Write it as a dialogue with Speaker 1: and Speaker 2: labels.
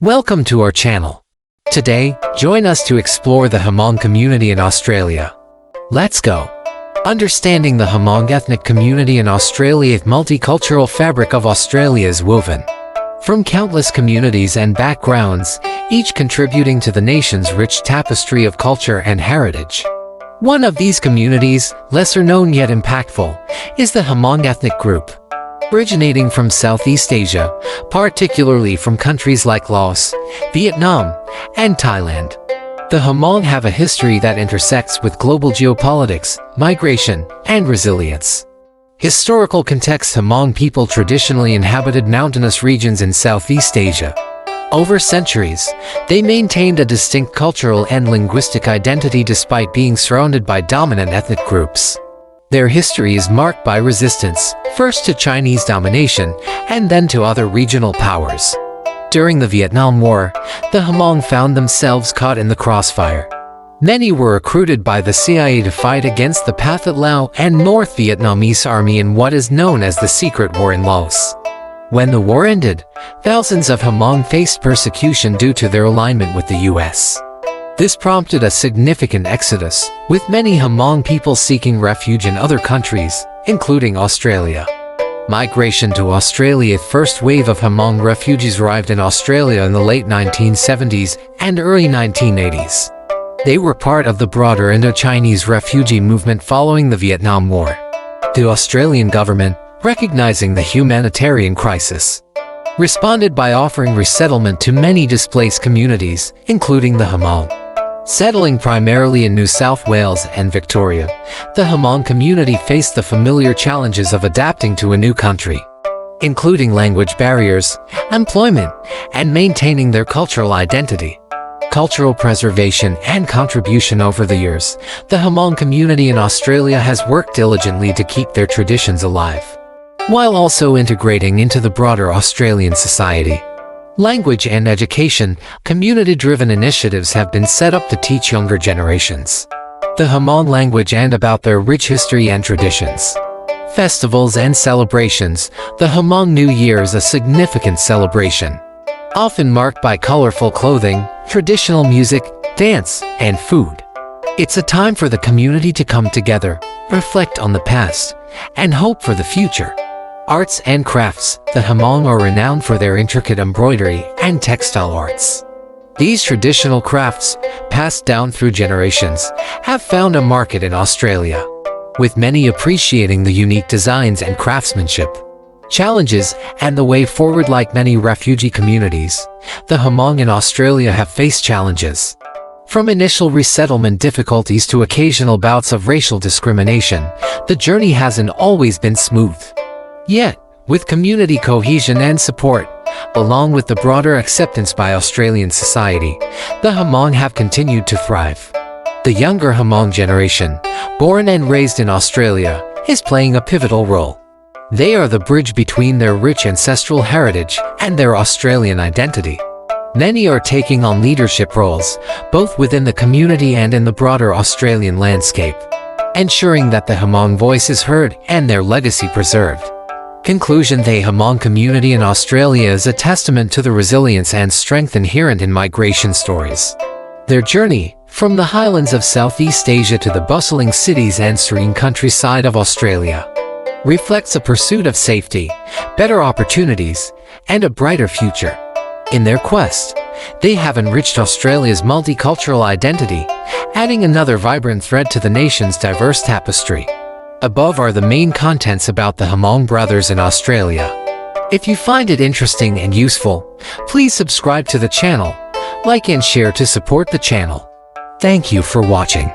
Speaker 1: Welcome to our channel. Today, join us to explore the Hmong community in Australia. Let's go. Understanding the Hmong ethnic community in Australia. The multicultural fabric of Australia is woven from countless communities and backgrounds, each contributing to the nation's rich tapestry of culture and heritage. One of these communities, lesser known yet impactful, is the Hmong ethnic group. Originating from Southeast Asia, particularly from countries like Laos, Vietnam, and Thailand. The Hmong have a history that intersects with global geopolitics, migration, and resilience. Historical context: Hmong people traditionally inhabited mountainous regions in Southeast Asia. Over centuries, they maintained a distinct cultural and linguistic identity despite being surrounded by dominant ethnic groups. Their history is marked by resistance, first to Chinese domination, and then to other regional powers. During the Vietnam War, the Hmong found themselves caught in the crossfire. Many were recruited by the CIA to fight against the Pathet Lao and North Vietnamese Army in what is known as the Secret War in Laos. When the war ended, thousands of Hmong faced persecution due to their alignment with the U.S. This prompted a significant exodus, with many Hmong people seeking refuge in other countries, including Australia. Migration to Australia. The first wave of Hmong refugees arrived in Australia in the late 1970s and early 1980s. They were part of the broader Indo-Chinese refugee movement following the Vietnam War. The Australian government, recognizing the humanitarian crisis, responded by offering resettlement to many displaced communities, including the Hmong. Settling primarily in New South Wales and Victoria, the Hmong community faced the familiar challenges of adapting to a new country, including language barriers, employment, and maintaining their cultural identity. Cultural preservation and contribution. Over the years, the Hmong community in Australia has worked diligently to keep their traditions alive, while also integrating into the broader Australian society. Language and education. Community-driven initiatives have been set up to teach younger generations the Hmong language and about their rich history and traditions. Festivals and celebrations. The Hmong New Year is a significant celebration, often marked by colorful clothing, traditional music, dance, and food. It's a time for the community to come together, reflect on the past, and hope for the future. Arts and crafts. The Hmong are renowned for their intricate embroidery and textile arts. These traditional crafts, passed down through generations, have found a market in Australia, with many appreciating the unique designs and craftsmanship. Challenges and the way forward. Like many refugee communities, the Hmong in Australia have faced challenges. From initial resettlement difficulties to occasional bouts of racial discrimination, the journey hasn't always been smooth. Yet, with community cohesion and support, along with the broader acceptance by Australian society, the Hmong have continued to thrive. The younger Hmong generation, born and raised in Australia, is playing a pivotal role. They are the bridge between their rich ancestral heritage and their Australian identity. Many are taking on leadership roles, both within the community and in the broader Australian landscape, ensuring that the Hmong voice is heard and their legacy preserved. Conclusion. The Hmong community in Australia is a testament to the resilience and strength inherent in migration stories. Their journey, from the highlands of Southeast Asia to the bustling cities and serene countryside of Australia, reflects a pursuit of safety, better opportunities, and a brighter future. In their quest, they have enriched Australia's multicultural identity, adding another vibrant thread to the nation's diverse tapestry. Above are the main contents about the Hmong brothers in Australia. If you find it interesting and useful, please subscribe to the channel, like and share to support the channel. Thank you for watching.